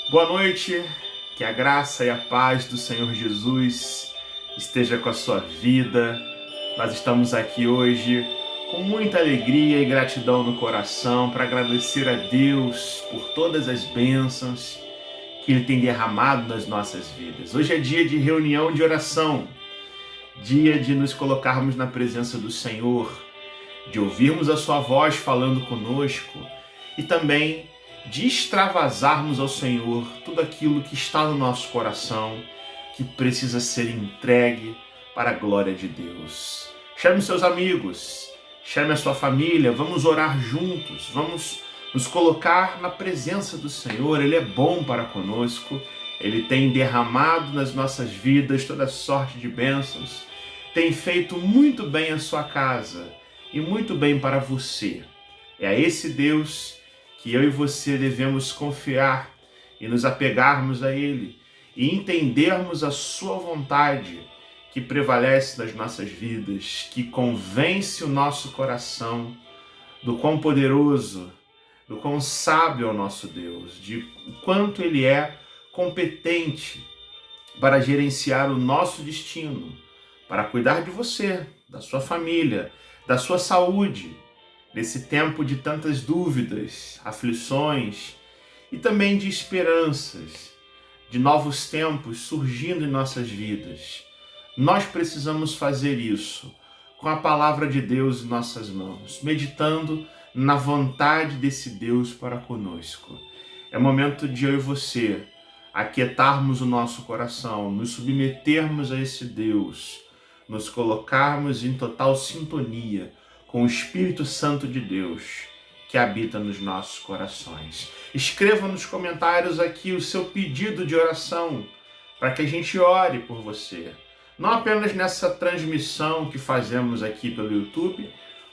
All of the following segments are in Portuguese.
Boa noite, que a graça e a paz do Senhor Jesus esteja com a sua vida. Nós estamos aqui hoje com muita alegria e gratidão no coração para agradecer a Deus por todas as bênçãos que Ele tem derramado nas nossas vidas. Hoje é dia de reunião de oração, dia de nos colocarmos na presença do Senhor, de ouvirmos a sua voz falando conosco e também de extravasarmos ao Senhor tudo aquilo que está no nosso coração, que precisa ser entregue para a glória de Deus. Chame seus amigos, chame a sua família, vamos orar juntos, vamos nos colocar na presença do Senhor. Ele é bom para conosco, Ele tem derramado nas nossas vidas toda sorte de bênçãos, tem feito muito bem a sua casa e muito bem para você. É a esse Deus que eu e você devemos confiar e nos apegarmos a Ele e entendermos a sua vontade que prevalece nas nossas vidas, que convence o nosso coração do quão poderoso, do quão sábio é o nosso Deus, de quanto Ele é competente para gerenciar o nosso destino, para cuidar de você, da sua família, da sua saúde, nesse tempo de tantas dúvidas, aflições e também de esperanças, de novos tempos surgindo em nossas vidas. Nós precisamos fazer isso com a palavra de Deus em nossas mãos, meditando na vontade desse Deus para conosco. É momento de eu e você aquietarmos o nosso coração, nos submetermos a esse Deus, nos colocarmos em total sintonia com o Espírito Santo de Deus que habita nos nossos corações. Escreva nos comentários aqui o seu pedido de oração para que a gente ore por você. Não apenas nessa transmissão que fazemos aqui pelo YouTube,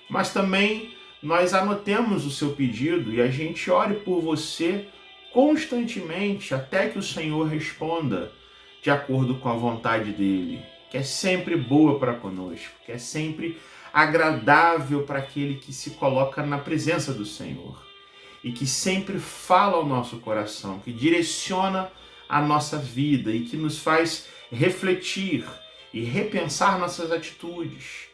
mas também nós anotemos o seu pedido e a gente ore por você constantemente até que o Senhor responda de acordo com a vontade dele, que é sempre boa para conosco, que é sempre agradável para aquele que se coloca na presença do Senhor e que sempre fala ao nosso coração, que direciona a nossa vida e que nos faz refletir e repensar nossas atitudes,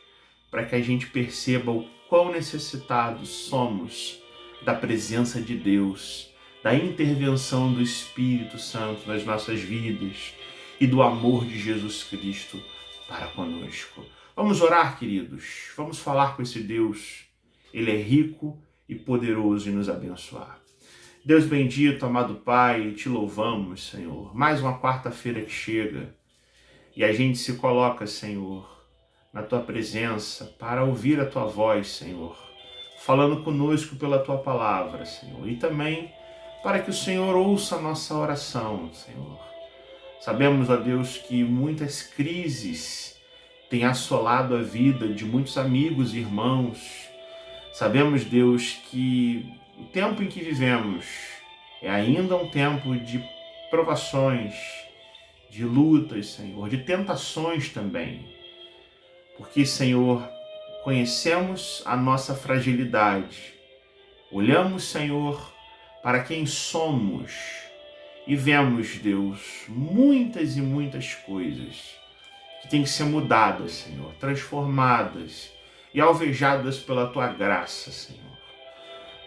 para que a gente perceba o quão necessitados somos da presença de Deus, da intervenção do Espírito Santo nas nossas vidas e do amor de Jesus Cristo para conosco. Vamos orar, queridos. Vamos falar com esse Deus. Ele é rico e poderoso em nos abençoar. Deus bendito, amado Pai, te louvamos, Senhor. Mais uma quarta-feira que chega e a gente se coloca, Senhor, na Tua presença para ouvir a Tua voz, Senhor, falando conosco pela Tua palavra, Senhor, e também para que o Senhor ouça a nossa oração, Senhor. Sabemos, ó Deus, que muitas crises têm assolado a vida de muitos amigos e irmãos. Sabemos, Deus, que o tempo em que vivemos é ainda um tempo de provações, de lutas, Senhor, de tentações também. Porque, Senhor, conhecemos a nossa fragilidade. Olhamos, Senhor, para quem somos e vemos, Deus, muitas e muitas coisas que têm que ser mudadas, Senhor, transformadas e alvejadas pela Tua graça, Senhor.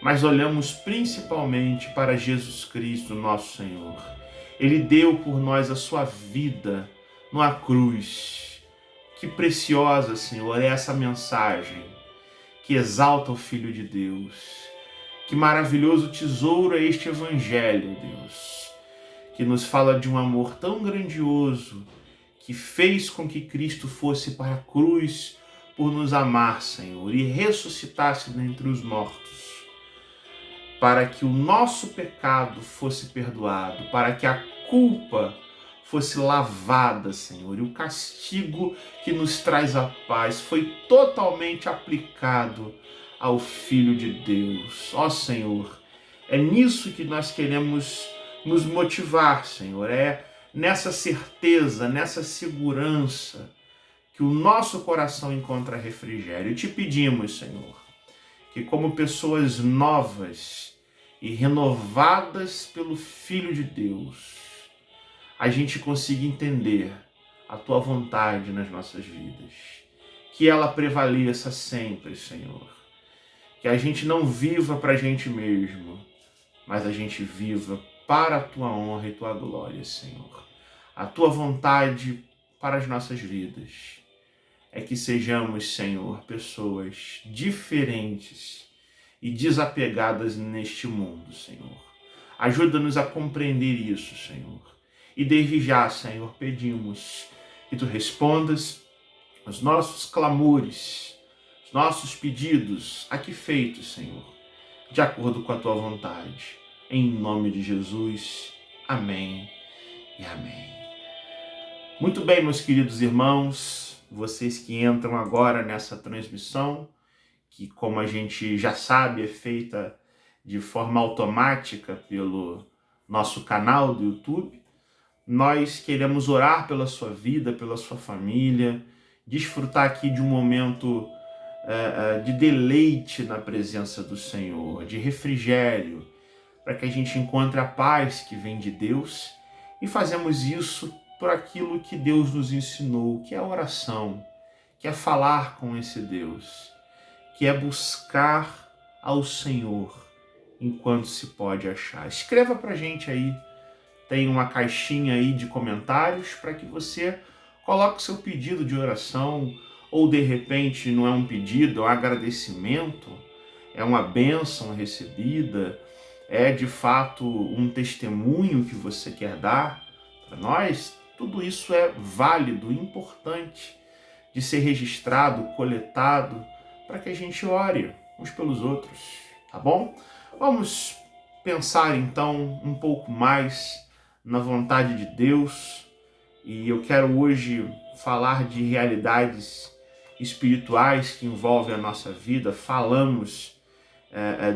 Mas olhamos principalmente para Jesus Cristo, nosso Senhor. Ele deu por nós a sua vida numa cruz. Que preciosa, Senhor, é essa mensagem que exalta o Filho de Deus. Que maravilhoso tesouro é este Evangelho, Deus, que nos fala de um amor tão grandioso, que fez com que Cristo fosse para a cruz por nos amar, Senhor, e ressuscitasse dentre os mortos, para que o nosso pecado fosse perdoado, para que a culpa fosse lavada, Senhor, e o castigo que nos traz a paz foi totalmente aplicado ao Filho de Deus. Ó Senhor, é nisso que nós queremos nos motivar, Senhor, é nessa certeza, nessa segurança que o nosso coração encontra refrigério. E te pedimos, Senhor, que como pessoas novas e renovadas pelo Filho de Deus, a gente consiga entender a Tua vontade nas nossas vidas. Que ela prevaleça sempre, Senhor. Que a gente não viva para a gente mesmo, mas a gente viva para a Tua honra e Tua glória, Senhor. A Tua vontade para as nossas vidas é que sejamos, Senhor, pessoas diferentes e desapegadas neste mundo, Senhor. Ajuda-nos a compreender isso, Senhor. E desde já, Senhor, pedimos que Tu respondas os nossos clamores, os nossos pedidos aqui feitos, Senhor, de acordo com a Tua vontade. Em nome de Jesus. Amém e amém. Muito bem, meus queridos irmãos, vocês que entram agora nessa transmissão, que, como a gente já sabe, é feita de forma automática pelo nosso canal do YouTube, nós queremos orar pela sua vida, pela sua família, desfrutar aqui de um momento de deleite na presença do Senhor, de refrigério, para que a gente encontre a paz que vem de Deus, e fazemos isso por aquilo que Deus nos ensinou, que é a oração, que é falar com esse Deus, que é buscar ao Senhor enquanto se pode achar. Escreva para a gente aí, tem uma caixinha aí de comentários para que você coloque seu pedido de oração, ou de repente não é um pedido, é um agradecimento, é uma bênção recebida, é de fato um testemunho que você quer dar para nós. Tudo isso é válido, importante de ser registrado, coletado, para que a gente ore uns pelos outros, tá bom? Vamos pensar então um pouco mais na vontade de Deus, e eu quero hoje falar de realidades espirituais que envolvem a nossa vida. Falamos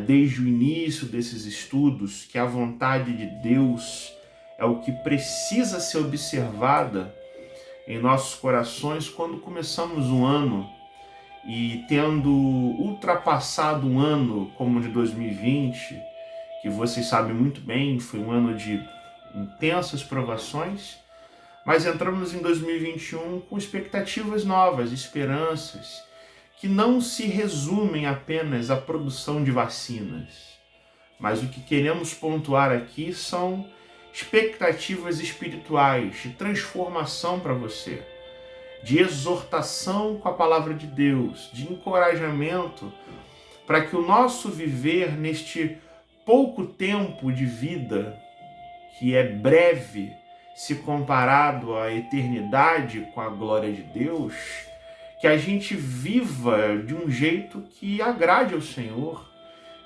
desde o início desses estudos que a vontade de Deus é o que precisa ser observada em nossos corações quando começamos um ano, e tendo ultrapassado um ano como o de 2020, que vocês sabem muito bem, foi um ano de intensas provações, mas entramos em 2021 com expectativas novas, esperanças, que não se resumem apenas à produção de vacinas, mas o que queremos pontuar aqui são expectativas espirituais de transformação para você, de exortação com a palavra de Deus, de encorajamento para que o nosso viver neste pouco tempo de vida, que é breve se comparado à eternidade com a glória de Deus, que a gente viva de um jeito que agrade ao Senhor,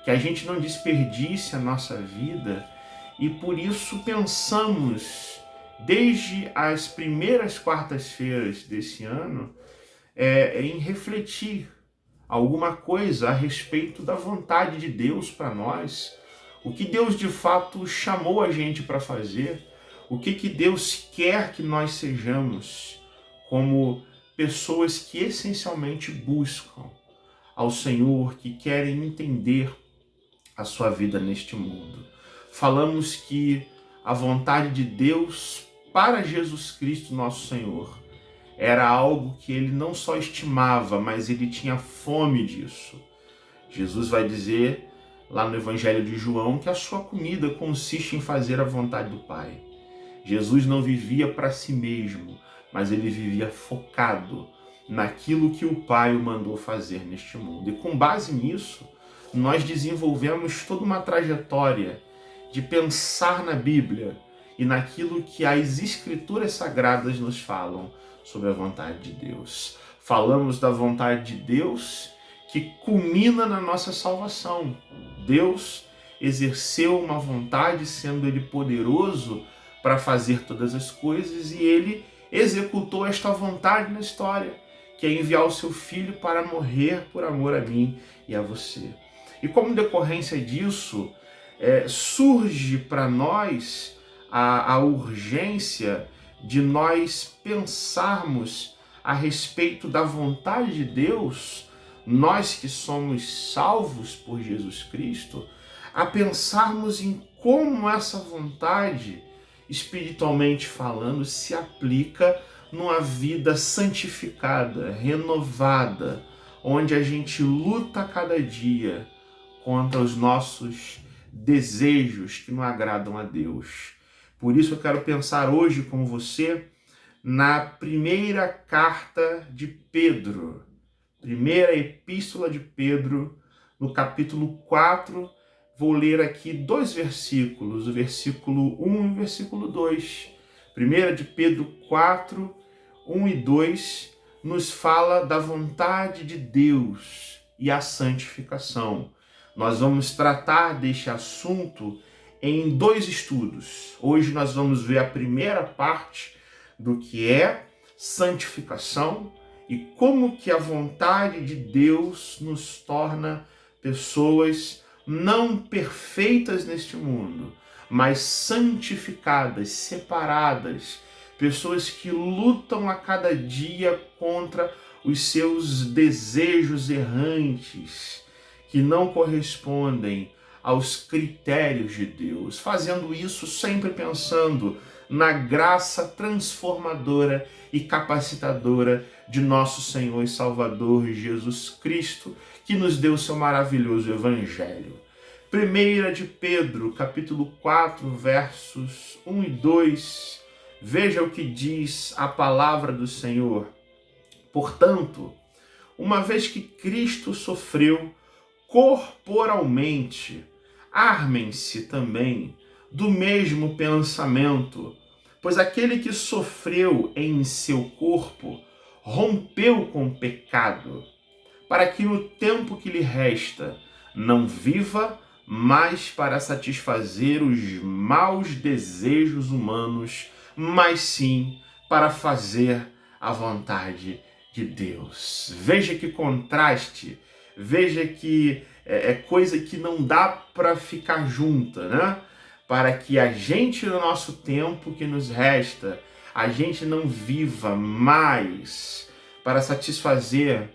que a gente não desperdice a nossa vida. E por isso pensamos, desde as primeiras quartas-feiras desse ano, em refletir alguma coisa a respeito da vontade de Deus para nós, o que Deus de fato chamou a gente para fazer, o que Deus quer que nós sejamos como pessoas que essencialmente buscam ao Senhor, que querem entender a sua vida neste mundo. Falamos que a vontade de Deus para Jesus Cristo, nosso Senhor, era algo que ele não só estimava, mas ele tinha fome disso. Jesus vai dizer lá no Evangelho de João que a sua comida consiste em fazer a vontade do Pai. Jesus não vivia para si mesmo, mas ele vivia focado naquilo que o Pai o mandou fazer neste mundo. E com base nisso, nós desenvolvemos toda uma trajetória de pensar na Bíblia e naquilo que as Escrituras Sagradas nos falam sobre a vontade de Deus. Falamos da vontade de Deus que culmina na nossa salvação. Deus exerceu uma vontade, sendo Ele poderoso para fazer todas as coisas, e Ele executou esta vontade na história, que é enviar o seu Filho para morrer por amor a mim e a você. E como decorrência disso, surge para nós a urgência de nós pensarmos a respeito da vontade de Deus, nós que somos salvos por Jesus Cristo, a pensarmos em como essa vontade, espiritualmente falando, se aplica numa vida santificada, renovada, onde a gente luta a cada dia contra os nossos desejos que não agradam a Deus. Por isso eu quero pensar hoje com você na primeira carta de Pedro, primeira epístola de Pedro, no capítulo 4, vou ler aqui 2 versículos, o versículo 1 e o versículo 2. Primeira de Pedro 4, 1 e 2, nos fala da vontade de Deus e a santificação. Nós vamos tratar deste assunto em 2 estudos. Hoje nós vamos ver a primeira parte do que é santificação e como que a vontade de Deus nos torna pessoas não perfeitas neste mundo, mas santificadas, separadas, pessoas que lutam a cada dia contra os seus desejos errantes, que não correspondem aos critérios de Deus, fazendo isso sempre pensando na graça transformadora e capacitadora de nosso Senhor e Salvador Jesus Cristo, que nos deu seu maravilhoso Evangelho. 1 de Pedro, capítulo 4, versos 1 e 2, veja o que diz a palavra do Senhor. Portanto, uma vez que Cristo sofreu corporalmente, armem-se também do mesmo pensamento, pois aquele que sofreu em seu corpo rompeu com o pecado, para que no tempo que lhe resta não viva mais para satisfazer os maus desejos humanos, mas sim para fazer a vontade de Deus. Veja que contraste, veja que é coisa que não dá para ficar junta, né? Para que a gente, no nosso tempo que nos resta, a gente não viva mais para satisfazer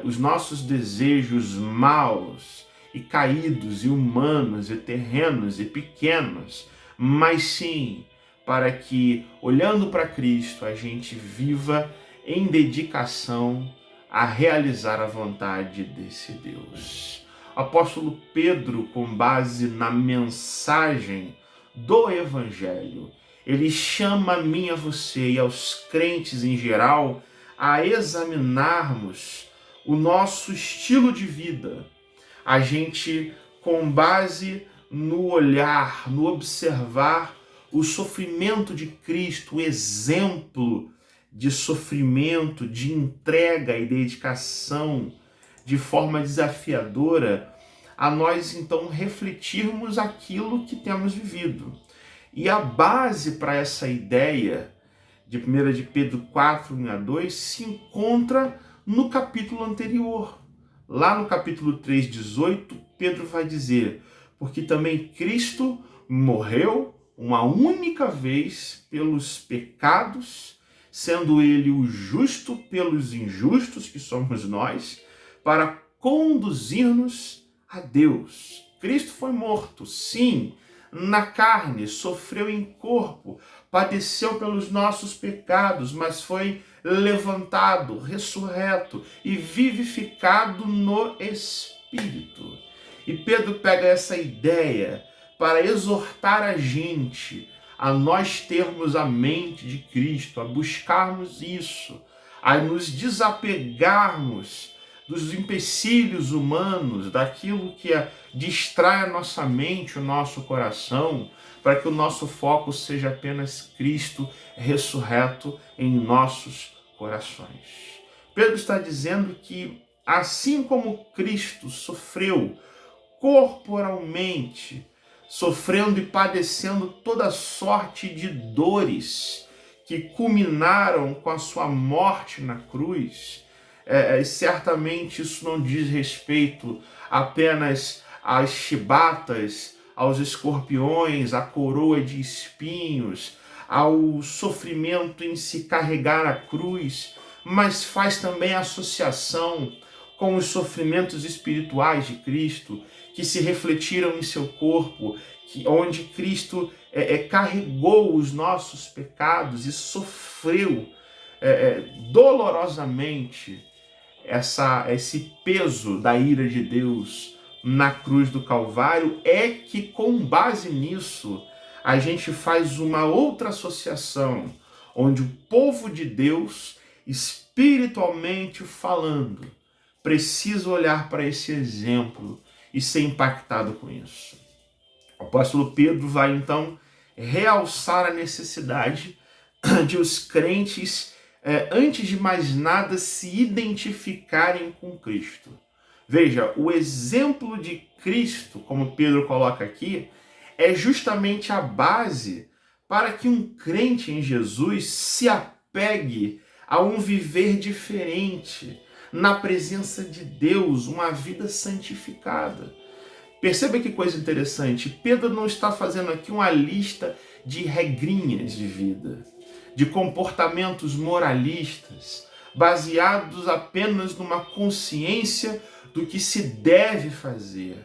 os nossos desejos maus e caídos e humanos e terrenos e pequenos, mas sim para que, olhando para Cristo, a gente viva em dedicação a realizar a vontade desse Deus. O apóstolo Pedro, com base na mensagem do Evangelho, ele chama a mim, a você e aos crentes em geral a examinarmos o nosso estilo de vida. A gente, com base no olhar, no observar o sofrimento de Cristo, o exemplo de sofrimento, de entrega e dedicação de forma desafiadora, a nós então refletirmos aquilo que temos vivido. E a base para essa ideia de 1 de Pedro 4, 1 a 2 se encontra no capítulo anterior. Lá no capítulo 3, 18, Pedro vai dizer: porque também Cristo morreu uma única vez pelos pecados, sendo ele o justo pelos injustos, que somos nós, para conduzir-nos a Deus. Cristo foi morto, sim, na carne, sofreu em corpo, padeceu pelos nossos pecados, mas foi levantado, ressurreto e vivificado no Espírito. E Pedro pega essa ideia para exortar a gente a nós termos a mente de Cristo, a buscarmos isso, a nos desapegarmos dos empecilhos humanos, daquilo que distrai a nossa mente, o nosso coração, para que o nosso foco seja apenas Cristo ressurreto em nossos corações. Pedro está dizendo que, assim como Cristo sofreu corporalmente, sofrendo e padecendo toda sorte de dores que culminaram com a sua morte na cruz, certamente isso não diz respeito apenas às chibatas, aos escorpiões, à coroa de espinhos, ao sofrimento em se carregar a cruz, mas faz também associação com os sofrimentos espirituais de Cristo, que se refletiram em seu corpo, onde Cristo carregou os nossos pecados e sofreu dolorosamente esse peso da ira de Deus na cruz do Calvário, é que com base nisso a gente faz uma outra associação, onde o povo de Deus, espiritualmente falando, precisa olhar para esse exemplo e ser impactado com isso. O apóstolo Pedro vai então realçar a necessidade de os crentes, antes de mais nada, se identificarem com Cristo. Veja, o exemplo de Cristo, como Pedro coloca aqui, é justamente a base para que um crente em Jesus se apegue a um viver diferente, na presença de Deus, uma vida santificada. Perceba que coisa interessante, Pedro não está fazendo aqui uma lista de regrinhas de vida, de comportamentos moralistas, baseados apenas numa consciência do que se deve fazer.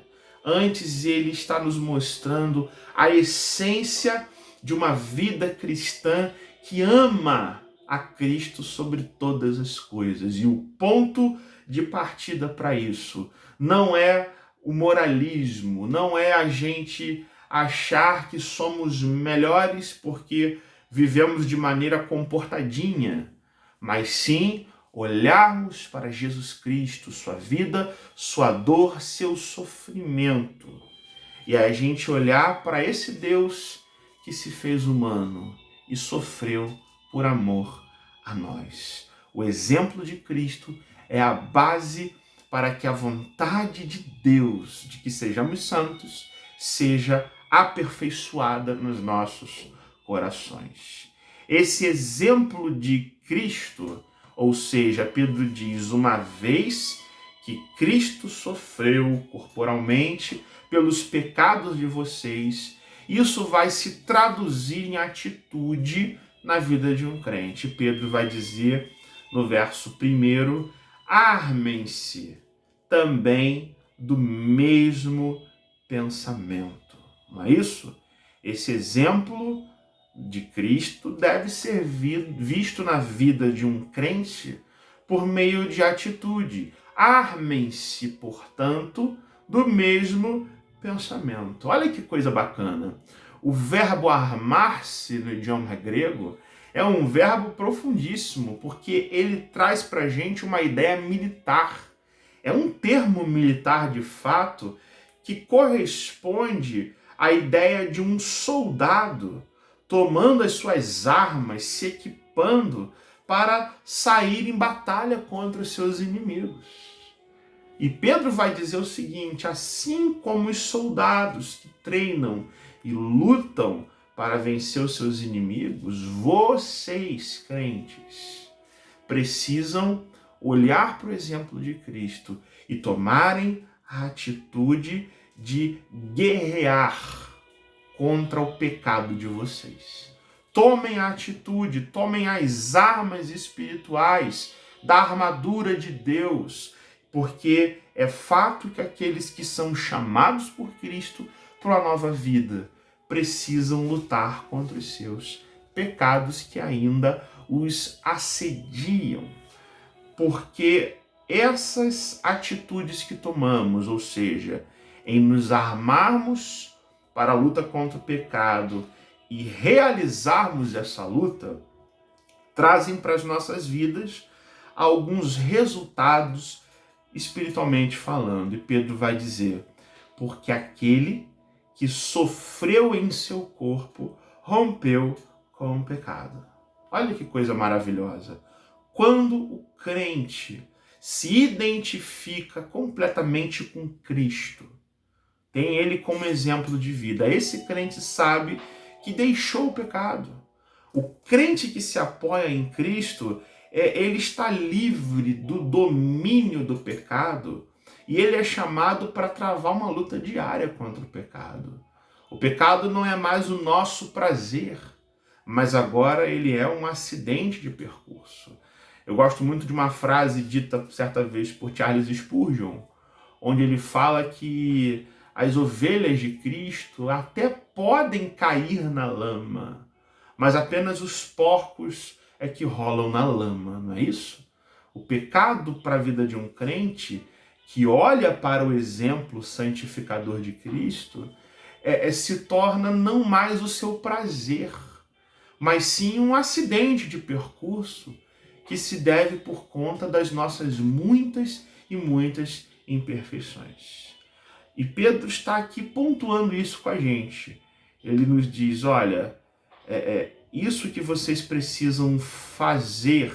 Antes, ele está nos mostrando a essência de uma vida cristã que ama a Cristo sobre todas as coisas. E o ponto de partida para isso não é o moralismo, não é a gente achar que somos melhores porque vivemos de maneira comportadinha, mas sim olharmos para Jesus Cristo, sua vida, sua dor, seu sofrimento. E a gente olhar para esse Deus que se fez humano e sofreu por amor a nós. O exemplo de Cristo é a base para que a vontade de Deus, de que sejamos santos, seja aperfeiçoada nos nossos corações. Esse exemplo de Cristo, ou seja, Pedro diz, uma vez que Cristo sofreu corporalmente pelos pecados de vocês, isso vai se traduzir em atitude na vida de um crente. Pedro vai dizer no verso 1, armem-se também do mesmo pensamento. Não é isso? Esse exemplo de Cristo deve ser visto na vida de um crente por meio de atitude. Armem-se, portanto, do mesmo pensamento. Olha que coisa bacana. O verbo armar-se no idioma grego é um verbo profundíssimo, porque ele traz para a gente uma ideia militar. É um termo militar, de fato, que corresponde à ideia de um soldado tomando as suas armas, se equipando para sair em batalha contra os seus inimigos. E Pedro vai dizer o seguinte, assim como os soldados que treinam e lutam para vencer os seus inimigos, vocês, crentes, precisam olhar para o exemplo de Cristo e tomarem a atitude de guerrear contra o pecado de vocês. Tomem a atitude, tomem as armas espirituais da armadura de Deus, porque é fato que aqueles que são chamados por Cristo para uma nova vida precisam lutar contra os seus pecados que ainda os assediam. Porque essas atitudes que tomamos, ou seja, em nos armarmos para a luta contra o pecado e realizarmos essa luta, trazem para as nossas vidas alguns resultados espiritualmente falando. E Pedro vai dizer, porque aquele que sofreu em seu corpo rompeu com o pecado. Olha que coisa maravilhosa. Quando o crente se identifica completamente com Cristo, tem ele como exemplo de vida, esse crente sabe que deixou o pecado. O crente que se apoia em Cristo, ele está livre do domínio do pecado e ele é chamado para travar uma luta diária contra o pecado. O pecado não é mais o nosso prazer, mas agora ele é um acidente de percurso. Eu gosto muito de uma frase dita certa vez por Charles Spurgeon, onde ele fala que as ovelhas de Cristo até podem cair na lama, mas apenas os porcos é que rolam na lama, não é isso? O pecado para a vida de um crente que olha para o exemplo santificador de Cristo se torna não mais o seu prazer, mas sim um acidente de percurso que se deve por conta das nossas muitas e muitas imperfeições. E Pedro está aqui pontuando isso com a gente. Ele nos diz, olha, isso que vocês precisam fazer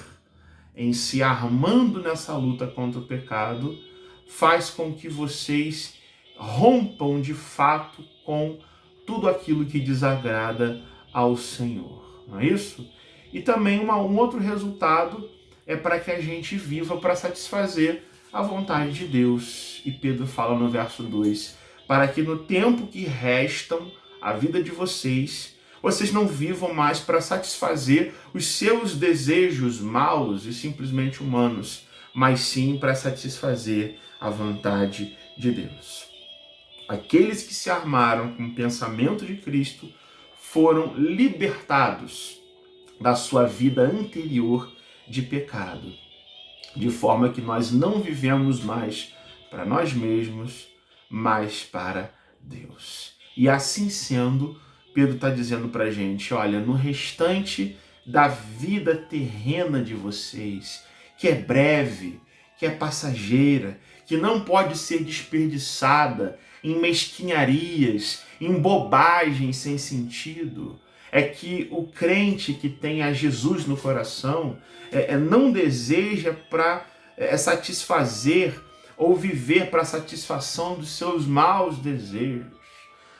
em se armando nessa luta contra o pecado, faz com que vocês rompam de fato com tudo aquilo que desagrada ao Senhor, não é isso? E também um outro resultado é para que a gente viva para satisfazer a vontade de Deus. E Pedro fala no verso 2, para que no tempo que restam a vida de vocês não vivam mais para satisfazer os seus desejos maus e simplesmente humanos, mas sim para satisfazer a vontade de Deus. Aqueles que se armaram com o pensamento de Cristo foram libertados da sua vida anterior de pecado, de forma que nós não vivemos mais para nós mesmos, mas para Deus. E assim sendo, Pedro está dizendo para a gente, olha, no restante da vida terrena de vocês, que é breve, que é passageira, que não pode ser desperdiçada em mesquinharias, em bobagens sem sentido, é que o crente que tem a Jesus no coração não deseja para satisfazer ou viver para a satisfação dos seus maus desejos,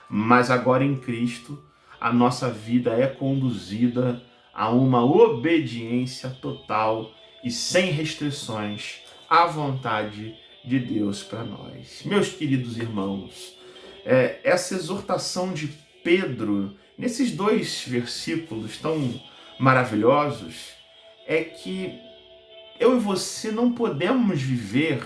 mas agora em Cristo a nossa vida é conduzida a uma obediência total e sem restrições à vontade de Deus para nós. Meus queridos irmãos, essa exortação de Pedro, nesses 2 versículos tão maravilhosos, é que eu e você não podemos viver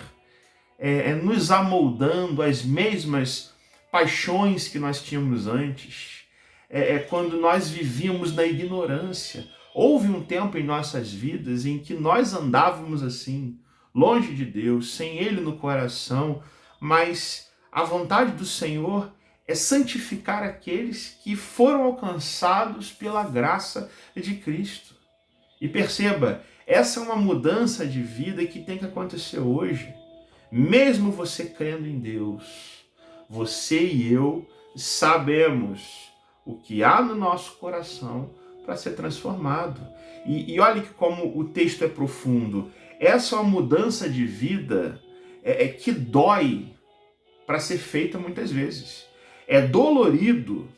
nos amoldando às mesmas paixões que nós tínhamos antes, quando nós vivíamos na ignorância. Houve um tempo em nossas vidas em que nós andávamos assim, longe de Deus, sem Ele no coração, mas a vontade do Senhor é santificar aqueles que foram alcançados pela graça de Cristo. E perceba, essa é uma mudança de vida que tem que acontecer hoje. Mesmo você crendo em Deus, você e eu sabemos o que há no nosso coração para ser transformado. E olhe que como o texto é profundo. Essa é uma mudança de vida que dói para ser feita muitas vezes. É dolorido,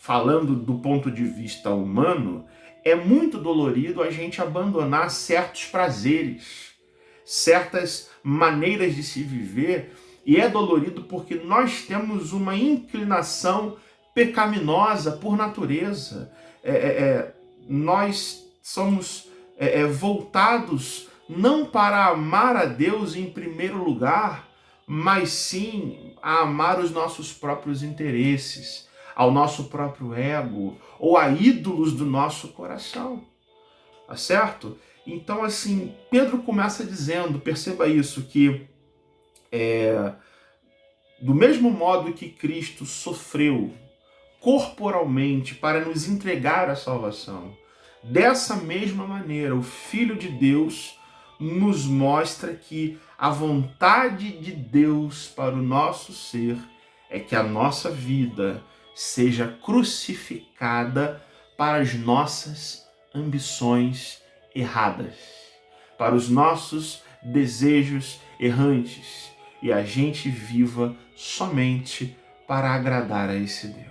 falando do ponto de vista humano, é muito dolorido a gente abandonar certos prazeres, certas maneiras de se viver, e é dolorido porque nós temos uma inclinação pecaminosa por natureza. Nós somos voltados não para amar a Deus em primeiro lugar, mas sim a amar os nossos próprios interesses, ao nosso próprio ego ou a ídolos do nosso coração. Tá certo? Então, assim, Pedro começa dizendo, perceba isso, que do mesmo modo que Cristo sofreu corporalmente para nos entregar a salvação, dessa mesma maneira o Filho de Deus nos mostra que a vontade de Deus para o nosso ser é que a nossa vida seja crucificada para as nossas ambições erradas, para os nossos desejos errantes, e a gente viva somente para agradar a esse Deus.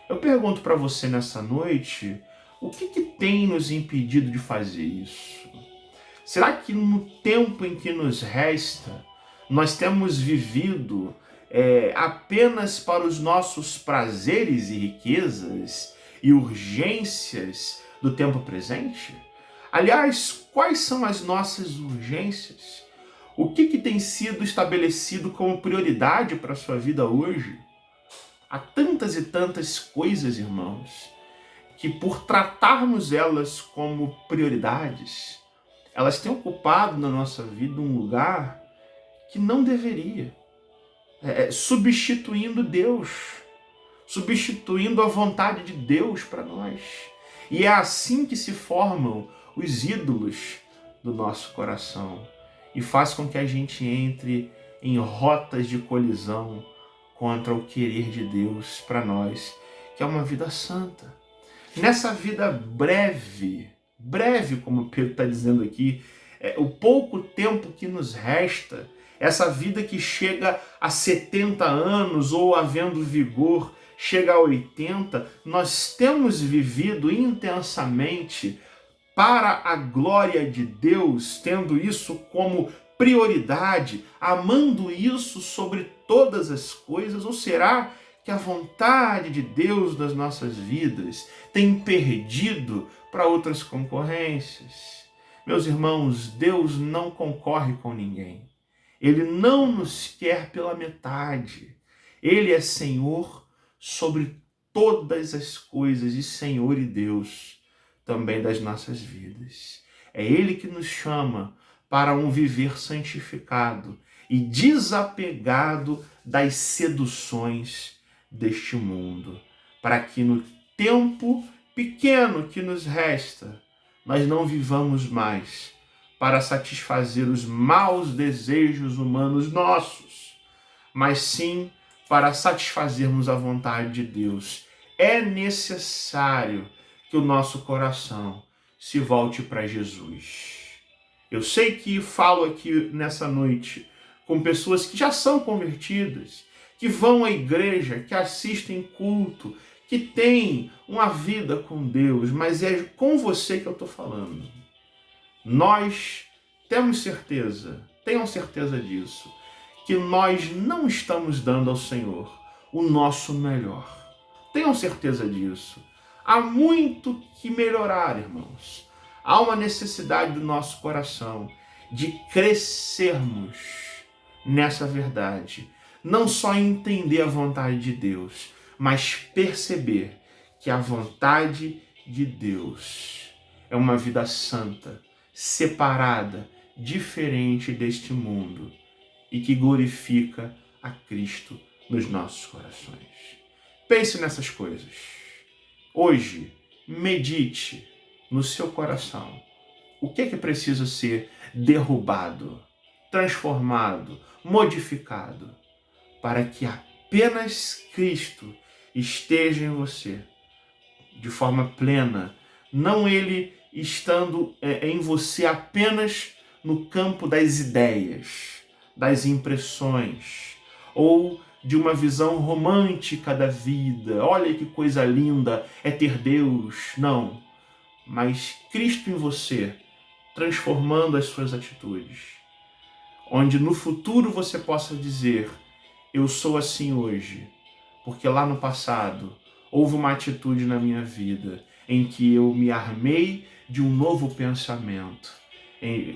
Eu pergunto para você nessa noite, o que tem nos impedido de fazer isso? Será que no tempo em que nos resta, nós temos vivido apenas para os nossos prazeres e riquezas e urgências do tempo presente? Aliás, quais são as nossas urgências? O que tem sido estabelecido como prioridade para a sua vida hoje? Há tantas e tantas coisas, irmãos, que por tratarmos elas como prioridades, elas têm ocupado na nossa vida um lugar que não deveria, substituindo Deus, substituindo a vontade de Deus para nós. E é assim que se formam os ídolos do nosso coração e faz com que a gente entre em rotas de colisão contra o querer de Deus para nós, que é uma vida santa. Nessa vida breve como Pedro está dizendo aqui, o pouco tempo que nos resta, essa vida que chega a 70 anos ou havendo vigor, chega a 80, nós temos vivido intensamente para a glória de Deus, tendo isso como prioridade, amando isso sobre todas as coisas, ou será que a vontade de Deus nas nossas vidas tem perdido para outras concorrências? Meus irmãos, Deus não concorre com ninguém. Ele não nos quer pela metade. Ele é Senhor sobre todas as coisas e Senhor e Deus também das nossas vidas. É Ele que nos chama para um viver santificado e desapegado das seduções deste mundo, para que no tempo pequeno que nos resta, nós não vivamos mais para satisfazer os maus desejos humanos nossos, mas sim para satisfazermos a vontade de Deus. É necessário que o nosso coração se volte para Jesus. Eu sei que falo aqui nessa noite com pessoas que já são convertidas, que vão à igreja, que assistem culto, que têm uma vida com Deus, mas é com você que eu estou falando. Nós temos certeza, tenham certeza disso, que nós não estamos dando ao Senhor o nosso melhor. Tenham certeza disso. Há muito que melhorar, irmãos. Há uma necessidade do nosso coração de crescermos nessa verdade. Não só entender a vontade de Deus, mas perceber que a vontade de Deus é uma vida santa, separada, diferente deste mundo e que glorifica a Cristo nos nossos corações. Pense nessas coisas. Hoje, medite no seu coração. O que precisa ser derrubado, transformado, modificado, para que apenas Cristo esteja em você de forma plena, não Ele estando em você apenas no campo das ideias, das impressões, ou de uma visão romântica da vida. Olha que coisa linda é ter Deus. Não, mas Cristo em você, transformando as suas atitudes, onde no futuro você possa dizer: eu sou assim hoje, porque lá no passado houve uma atitude na minha vida em que eu me armei de um novo pensamento,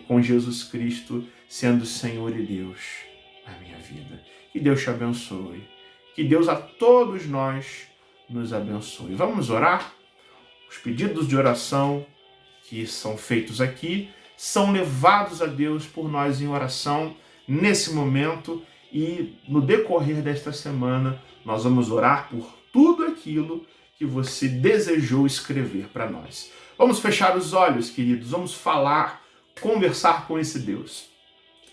com Jesus Cristo sendo Senhor e Deus na minha vida. Que Deus te abençoe. Que Deus a todos nós nos abençoe. Vamos orar? Os pedidos de oração que são feitos aqui são levados a Deus por nós em oração nesse momento, e no decorrer desta semana nós vamos orar por tudo aquilo que você desejou escrever para nós. Vamos fechar os olhos, queridos, vamos falar, conversar com esse Deus.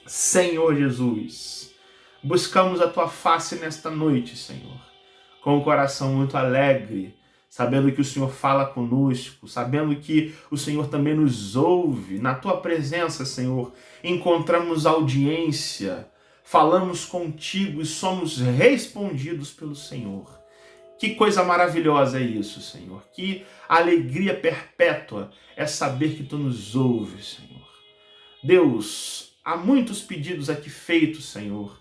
Senhor Jesus, buscamos a Tua face nesta noite, Senhor, com o coração muito alegre, sabendo que o Senhor fala conosco, sabendo que o Senhor também nos ouve. Na Tua presença, Senhor, encontramos audiência, falamos contigo e somos respondidos pelo Senhor. Que coisa maravilhosa é isso, Senhor. Que alegria perpétua é saber que Tu nos ouves, Senhor. Deus, há muitos pedidos aqui feitos, Senhor.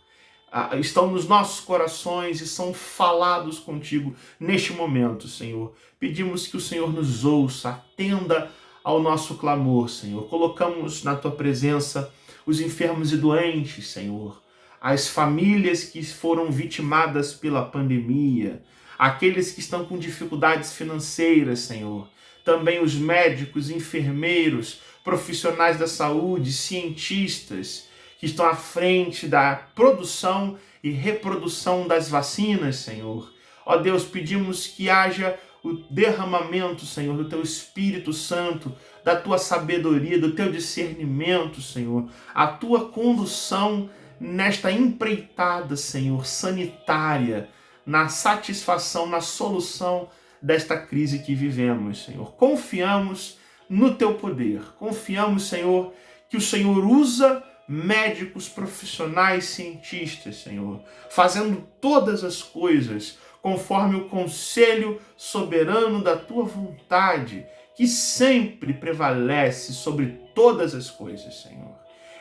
Estão nos nossos corações e são falados contigo neste momento, Senhor. Pedimos que o Senhor nos ouça, atenda ao nosso clamor, Senhor. Colocamos na Tua presença os enfermos e doentes, Senhor, as famílias que foram vitimadas pela pandemia, aqueles que estão com dificuldades financeiras, Senhor, também os médicos, enfermeiros, profissionais da saúde, cientistas que estão à frente da produção e reprodução das vacinas, Senhor. Ó Deus, pedimos que haja o derramamento, Senhor, do Teu Espírito Santo, da Tua sabedoria, do Teu discernimento, Senhor, a Tua condução nesta empreitada, Senhor, sanitária, na satisfação, na solução desta crise que vivemos, Senhor. Confiamos no Teu poder, confiamos, Senhor, que o Senhor usa médicos, profissionais, cientistas, Senhor, fazendo todas as coisas conforme o conselho soberano da Tua vontade, que sempre prevalece sobre todas as coisas, Senhor.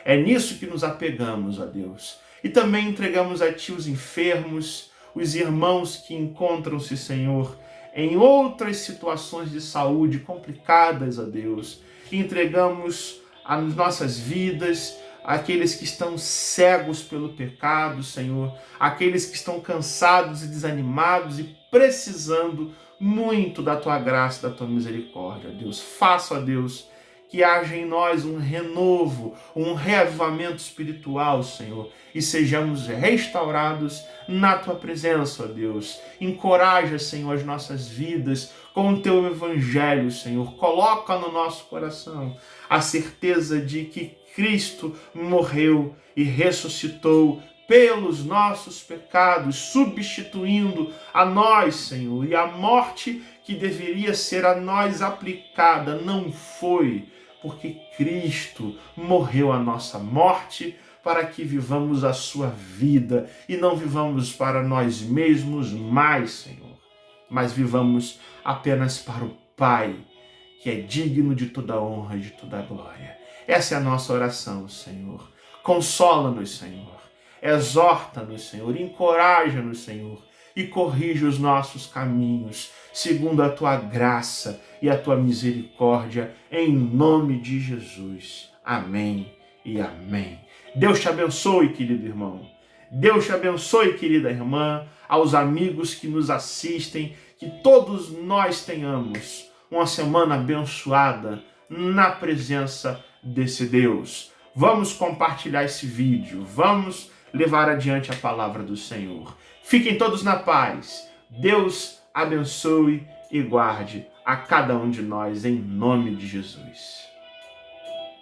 É nisso que nos apegamos, ó Deus. E também entregamos a Ti os enfermos, os irmãos que encontram-se, Senhor, em outras situações de saúde complicadas, ó Deus. Entregamos as nossas vidas, aqueles que estão cegos pelo pecado, Senhor, aqueles que estão cansados e desanimados e precisando muito da Tua graça, da Tua misericórdia, Deus. Faça, ó Deus, que haja em nós um renovo, um reavivamento espiritual, Senhor, e sejamos restaurados na Tua presença, ó Deus. Encoraja, Senhor, as nossas vidas com o Teu Evangelho, Senhor. Coloca no nosso coração a certeza de que Cristo morreu e ressuscitou pelos nossos pecados, substituindo a nós, Senhor. E a morte que deveria ser a nós aplicada não foi, porque Cristo morreu a nossa morte para que vivamos a sua vida e não vivamos para nós mesmos mais, Senhor, mas vivamos apenas para o Pai, que é digno de toda honra e de toda glória. Essa é a nossa oração, Senhor. Consola-nos, Senhor. Exorta-nos, Senhor. Encoraja-nos, Senhor. E corrige os nossos caminhos, segundo a Tua graça e a Tua misericórdia, em nome de Jesus. Amém e amém. Deus te abençoe, querido irmão. Deus te abençoe, querida irmã, aos amigos que nos assistem, que todos nós tenhamos uma semana abençoada na presença desse Deus. Vamos compartilhar esse vídeo, vamos levar adiante a palavra do Senhor. Fiquem todos na paz. Deus abençoe e guarde a cada um de nós em nome de Jesus.